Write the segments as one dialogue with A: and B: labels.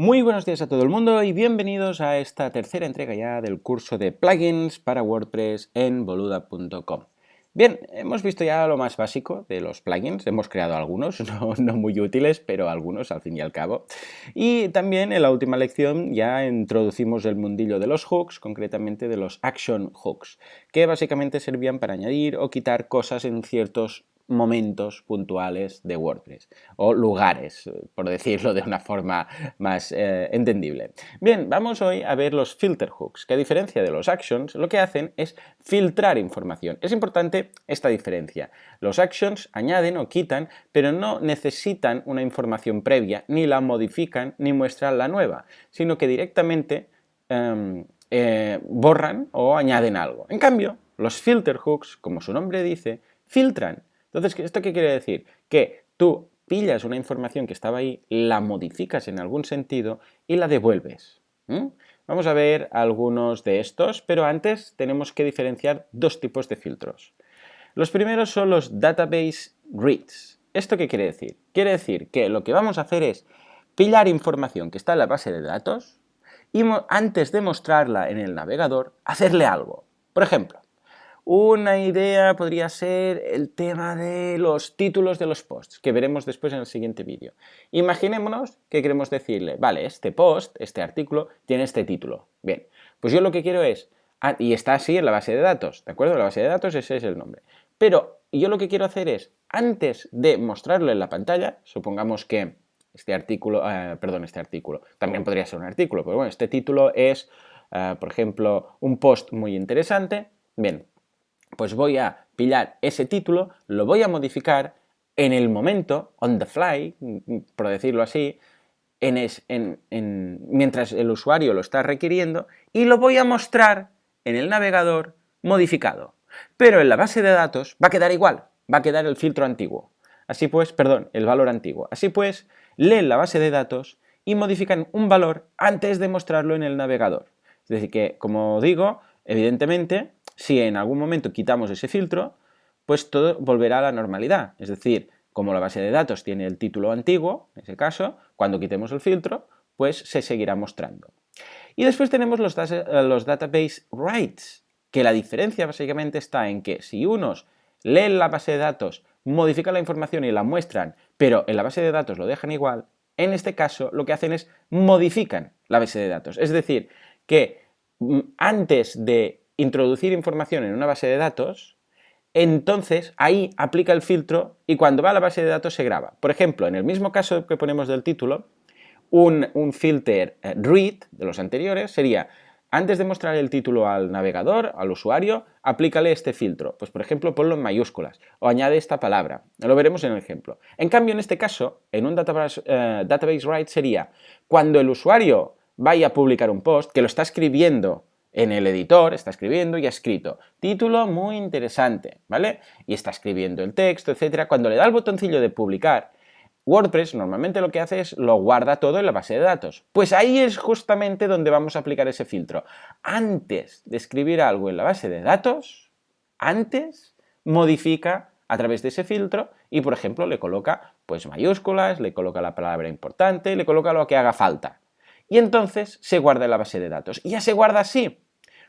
A: Muy buenos días a todo el mundo y bienvenidos a esta tercera entrega ya del curso de plugins para WordPress en boluda.com. Bien, hemos visto ya lo más básico de los plugins, hemos creado algunos, no muy útiles, pero algunos al fin y al cabo. Y también en la última lección ya introducimos el mundillo de los hooks, concretamente de los action hooks, que básicamente servían para añadir o quitar cosas en ciertos momentos puntuales de WordPress o lugares, por decirlo de una forma más entendible. Bien, vamos hoy a ver los filter hooks, que a diferencia de los actions, lo que hacen es filtrar información. Es importante esta diferencia. Los actions añaden o quitan, pero no necesitan una información previa, ni la modifican, ni muestran la nueva, sino que directamente borran o añaden algo. En cambio, los filter hooks, como su nombre dice, filtran. Entonces, ¿esto qué quiere decir? Que tú pillas una información que estaba ahí, la modificas en algún sentido y la devuelves. Vamos a ver algunos de estos, pero antes tenemos que diferenciar dos tipos de filtros. Los primeros son los database reads. ¿Esto qué quiere decir? Quiere decir que lo que vamos a hacer es pillar información que está en la base de datos y antes de mostrarla en el navegador, hacerle algo. Por ejemplo, una idea podría ser el tema de los títulos de los posts, que veremos después en el siguiente vídeo. Imaginémonos que queremos decirle, vale, este post, este artículo, tiene este título. Bien, pues yo lo que quiero es, y está así en la base de datos, ¿de acuerdo? La base de datos, ese es el nombre. Pero yo lo que quiero hacer es, antes de mostrarlo en la pantalla, supongamos que este artículo, también podría ser un artículo, pero bueno, este título es, por ejemplo, un post muy interesante. Bien, pues voy a pillar ese título, lo voy a modificar en el momento, on the fly, por decirlo así, mientras el usuario lo está requiriendo, y lo voy a mostrar en el navegador modificado. Pero en la base de datos va a quedar igual, va a quedar el filtro antiguo. Así pues, perdón, el valor antiguo. Así pues, leen la base de datos y modifican un valor antes de mostrarlo en el navegador. Es decir, que, como digo, evidentemente, si en algún momento quitamos ese filtro, pues todo volverá a la normalidad. Es decir, como la base de datos tiene el título antiguo, en ese caso, cuando quitemos el filtro, pues se seguirá mostrando. Y después tenemos los database writes, que la diferencia básicamente está en que si unos leen la base de datos, modifican la información y la muestran, pero en la base de datos lo dejan igual, en este caso lo que hacen es modifican la base de datos. Es decir, que antes de introducir información en una base de datos, entonces ahí aplica el filtro y cuando va a la base de datos se graba. Por ejemplo, en el mismo caso que ponemos del título, un filter read de los anteriores sería, antes de mostrar el título al navegador, al usuario, aplícale este filtro. Pues por ejemplo, ponlo en mayúsculas o añade esta palabra. Lo veremos en el ejemplo. En cambio, en este caso, en un database write sería, cuando el usuario vaya a publicar un post, que lo está escribiendo en el editor, está escribiendo y ha escrito título muy interesante, ¿vale? Y está escribiendo el texto, etcétera. Cuando le da el botoncillo de publicar, WordPress normalmente lo que hace es lo guarda todo en la base de datos. Pues ahí es justamente donde vamos a aplicar ese filtro. Antes de escribir algo en la base de datos, antes modifica a través de ese filtro y, por ejemplo, le coloca pues mayúsculas, le coloca la palabra importante, le coloca lo que haga falta. Y entonces se guarda en la base de datos. Y ya se guarda así.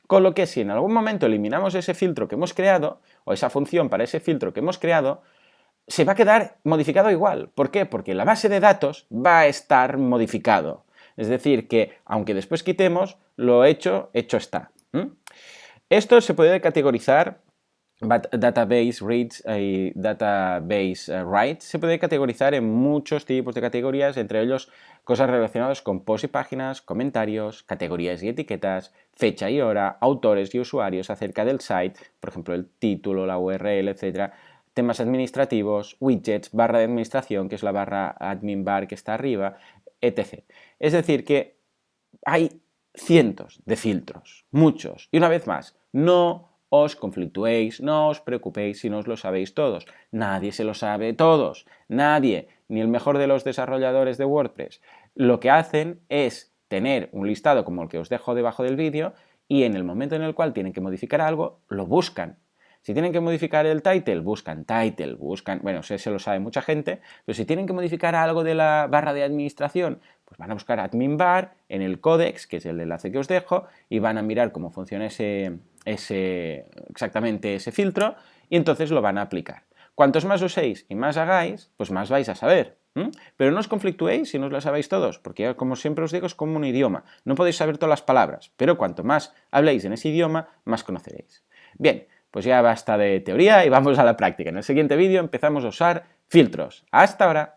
A: Con lo que si en algún momento eliminamos ese filtro que hemos creado, o esa función para ese filtro que hemos creado, se va a quedar modificado igual. ¿Por qué? Porque la base de datos va a estar modificado. Es decir, que aunque después quitemos, lo hecho está. Esto se puede categorizar, database reads y database writes, se puede categorizar en muchos tipos de categorías, entre ellos cosas relacionadas con posts y páginas, comentarios, categorías y etiquetas, fecha y hora, autores y usuarios acerca del site, por ejemplo el título, la URL, etc. Temas administrativos, widgets, barra de administración, que es la barra admin bar que está arriba, etc. Es decir, que hay cientos de filtros, muchos. Y una vez más, no os conflictuéis, no os preocupéis si no os lo sabéis todos. Nadie se lo sabe todos. Nadie, ni el mejor de los desarrolladores de WordPress. Lo que hacen es tener un listado como el que os dejo debajo del vídeo y en el momento en el cual tienen que modificar algo, lo buscan. Si tienen que modificar el title, buscan, bueno, se lo sabe mucha gente, pero si tienen que modificar algo de la barra de administración, Pues van a buscar admin bar en el codex, que es el enlace que os dejo, y van a mirar cómo funciona exactamente ese filtro, y entonces lo van a aplicar. Cuantos más uséis y más hagáis, pues más vais a saber. Pero no os conflictuéis si no os lo sabéis todos, porque como siempre os digo, es como un idioma. No podéis saber todas las palabras, pero cuanto más habléis en ese idioma, más conoceréis. Bien, pues ya basta de teoría y vamos a la práctica. En el siguiente vídeo empezamos a usar filtros. ¡Hasta ahora!